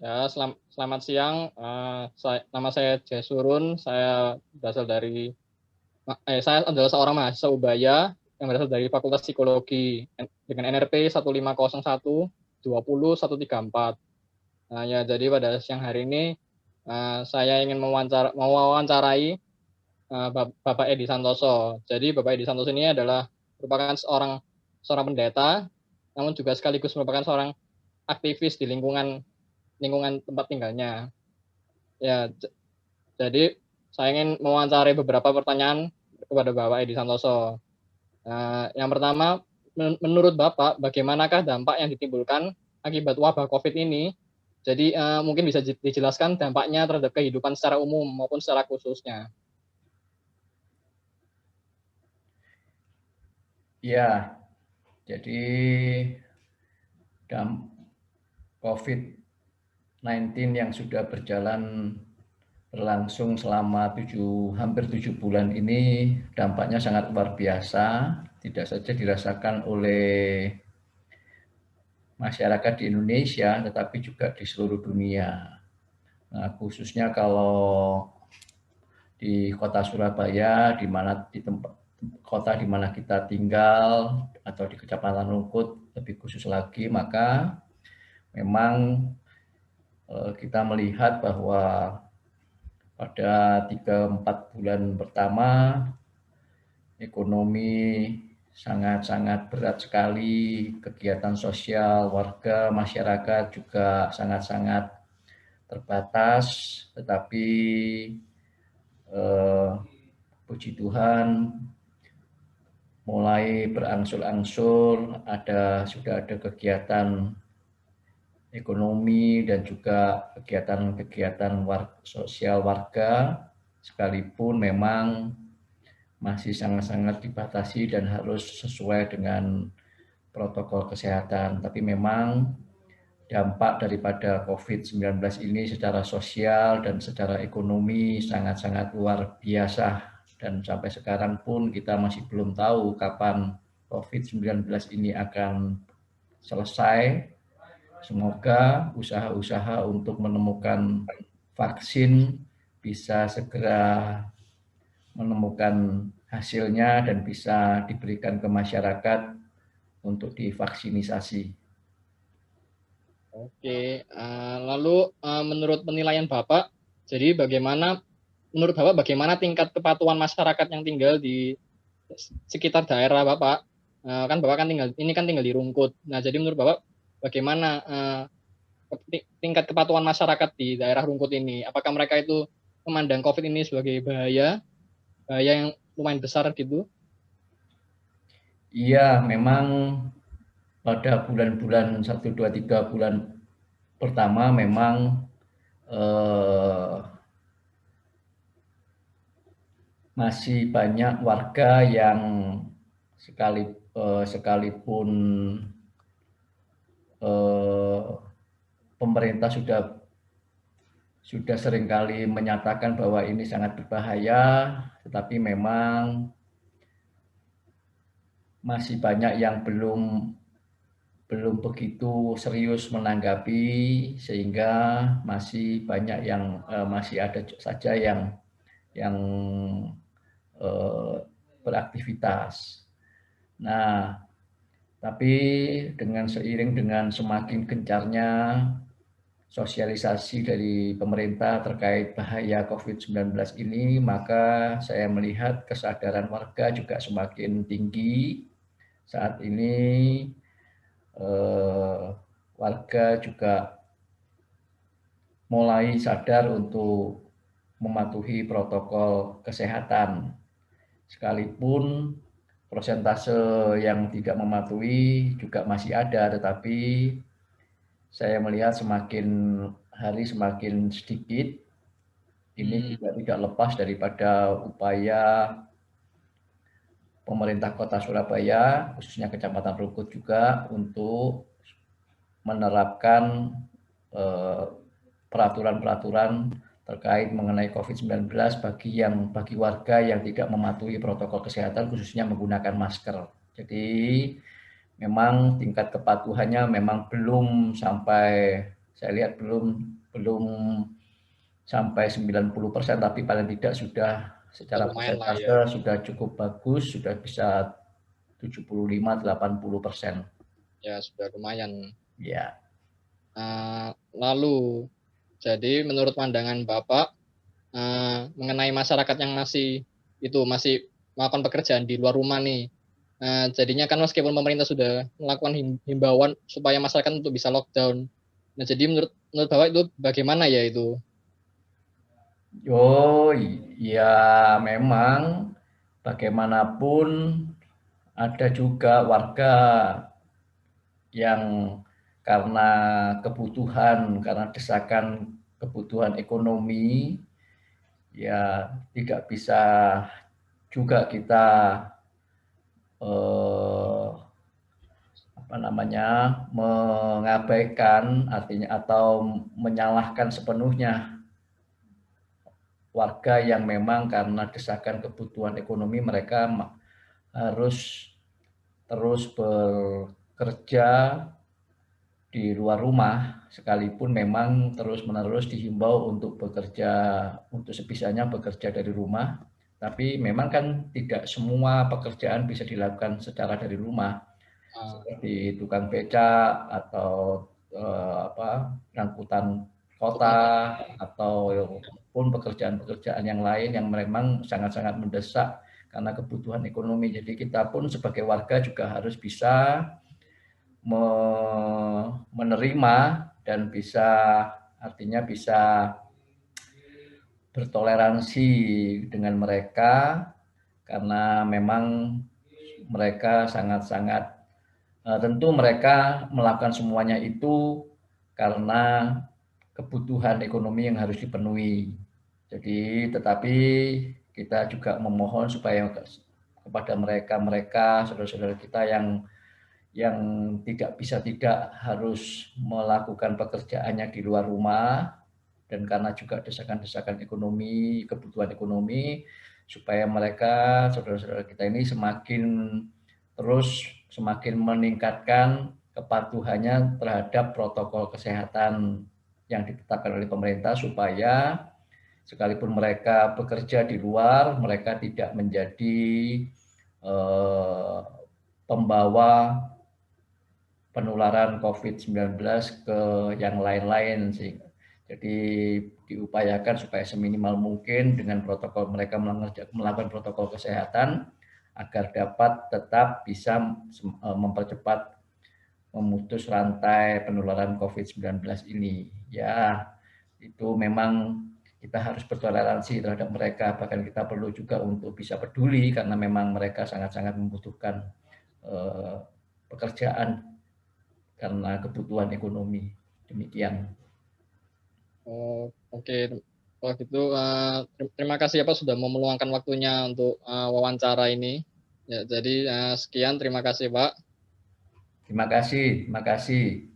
Ya, selamat siang. Nama saya Jasurun. Saya adalah seorang mahasiswa Ubaya yang berasal dari Fakultas Psikologi dengan NRP 150120134. Nah, ya, jadi pada siang hari ini saya ingin mewawancarai Bapak Edi Santoso. Jadi Bapak Edi Santoso ini adalah merupakan seorang pendeta, namun juga sekaligus merupakan seorang aktivis di lingkungan lingkungan tempat tinggalnya. Ya, jadi saya ingin mewawancarai beberapa pertanyaan kepada Bapak Edi Santoso. Yang pertama, menurut Bapak, bagaimanakah dampak yang ditimbulkan akibat wabah COVID ini? Jadi mungkin bisa dijelaskan dampaknya terhadap kehidupan secara umum maupun secara khususnya. Ya, jadi COVID-19 yang sudah berlangsung selama hampir 7 bulan ini dampaknya sangat luar biasa, tidak saja dirasakan oleh masyarakat di Indonesia, tetapi juga di seluruh dunia. Nah, khususnya kalau di kota Surabaya, kota di mana kita tinggal, atau di Kecamatan Rungkut lebih khusus lagi, maka memang kita melihat bahwa pada 3-4 bulan pertama ekonomi sangat-sangat berat sekali, kegiatan sosial warga masyarakat juga sangat-sangat terbatas, tetapi puji Tuhan mulai berangsur-angsur sudah ada kegiatan ekonomi dan juga kegiatan-kegiatan sosial warga, sekalipun memang masih sangat-sangat dibatasi dan harus sesuai dengan protokol kesehatan. Tapi memang dampak daripada COVID-19 ini secara sosial dan secara ekonomi sangat-sangat luar biasa. Dan sampai sekarang pun kita masih belum tahu kapan COVID-19 ini akan selesai. Semoga usaha-usaha untuk menemukan vaksin bisa segera menemukan hasilnya dan bisa diberikan ke masyarakat untuk divaksinisasi. Oke, lalu menurut penilaian Bapak, jadi menurut Bapak bagaimana tingkat kepatuhan masyarakat yang tinggal di sekitar daerah Bapak? Kan Bapak tinggal di Rungkut. Nah, jadi menurut Bapak bagaimana tingkat kepatuhan masyarakat di daerah Rungkut ini? Apakah mereka itu memandang COVID ini sebagai bahaya yang lumayan besar gitu? Iya, memang pada bulan-bulan 1, 2, 3 bulan pertama memang masih banyak warga yang sekalipun pemerintah sudah seringkali menyatakan bahwa ini sangat berbahaya, tetapi memang masih banyak yang belum begitu serius menanggapi, sehingga masih banyak masih ada saja yang beraktivitas. Nah, tapi seiring dengan semakin gencarnya sosialisasi dari pemerintah terkait bahaya COVID-19 ini, maka saya melihat kesadaran warga juga semakin tinggi. Saat ini warga juga mulai sadar untuk mematuhi protokol kesehatan. Sekalipun persentase yang tidak mematuhi juga masih ada, tetapi saya melihat semakin hari semakin sedikit. Ini juga tidak lepas daripada upaya pemerintah Kota Surabaya, khususnya Kecamatan Rungkut juga, untuk menerapkan peraturan-peraturan terkait mengenai COVID-19 bagi warga yang tidak mematuhi protokol kesehatan, khususnya menggunakan masker. Jadi memang tingkat kepatuhannya memang belum sampai saya lihat belum sampai 90%, tapi paling tidak sudah secara lumayan lah ya. persentase sudah cukup bagus, sudah bisa 75-80%. Ya sudah lumayan. Ya. Lalu, jadi menurut pandangan Bapak mengenai masyarakat yang masih melakukan pekerjaan di luar rumah nih, jadinya kan meskipun pemerintah sudah melakukan himbauan supaya masyarakat untuk bisa lockdown. Nah, jadi menurut Bapak itu bagaimana ya itu? Oh ya, memang bagaimanapun ada juga warga yang karena karena desakan kebutuhan ekonomi, ya tidak bisa juga kita mengabaikan, artinya atau menyalahkan sepenuhnya warga yang memang karena desakan kebutuhan ekonomi mereka harus terus bekerja di luar rumah, sekalipun memang terus-menerus dihimbau untuk sebisanya bekerja dari rumah, tapi memang kan tidak semua pekerjaan bisa dilakukan secara dari rumah, seperti tukang becak atau angkutan kota atau pun pekerjaan-pekerjaan yang lain yang memang sangat-sangat mendesak karena kebutuhan ekonomi. Jadi kita pun sebagai warga juga harus bisa menerima dan artinya bisa bertoleransi dengan mereka, karena memang mereka sangat-sangat tentu mereka melakukan semuanya itu karena kebutuhan ekonomi yang harus dipenuhi. Jadi tetapi kita juga memohon supaya kepada mereka saudara-saudara kita yang tidak harus melakukan pekerjaannya di luar rumah, dan karena juga desakan-desakan ekonomi, kebutuhan ekonomi, supaya mereka, saudara-saudara kita ini semakin meningkatkan kepatuhannya terhadap protokol kesehatan yang ditetapkan oleh pemerintah, supaya sekalipun mereka bekerja di luar, mereka tidak menjadi pembawa penularan COVID-19 ke yang lain-lain sih. Jadi diupayakan supaya seminimal mungkin dengan protokol mereka melakukan protokol kesehatan agar dapat tetap bisa mempercepat memutus rantai penularan COVID-19 ini. Ya, itu memang kita harus bertoleransi terhadap mereka, bahkan kita perlu juga untuk bisa peduli karena memang mereka sangat-sangat membutuhkan pekerjaan karena kebutuhan ekonomi. Demikian. Oh, oke. Kalau gitu, terima kasih ya Pak sudah mau meluangkan waktunya untuk wawancara ini. Ya, jadi sekian, terima kasih Pak. Terima kasih.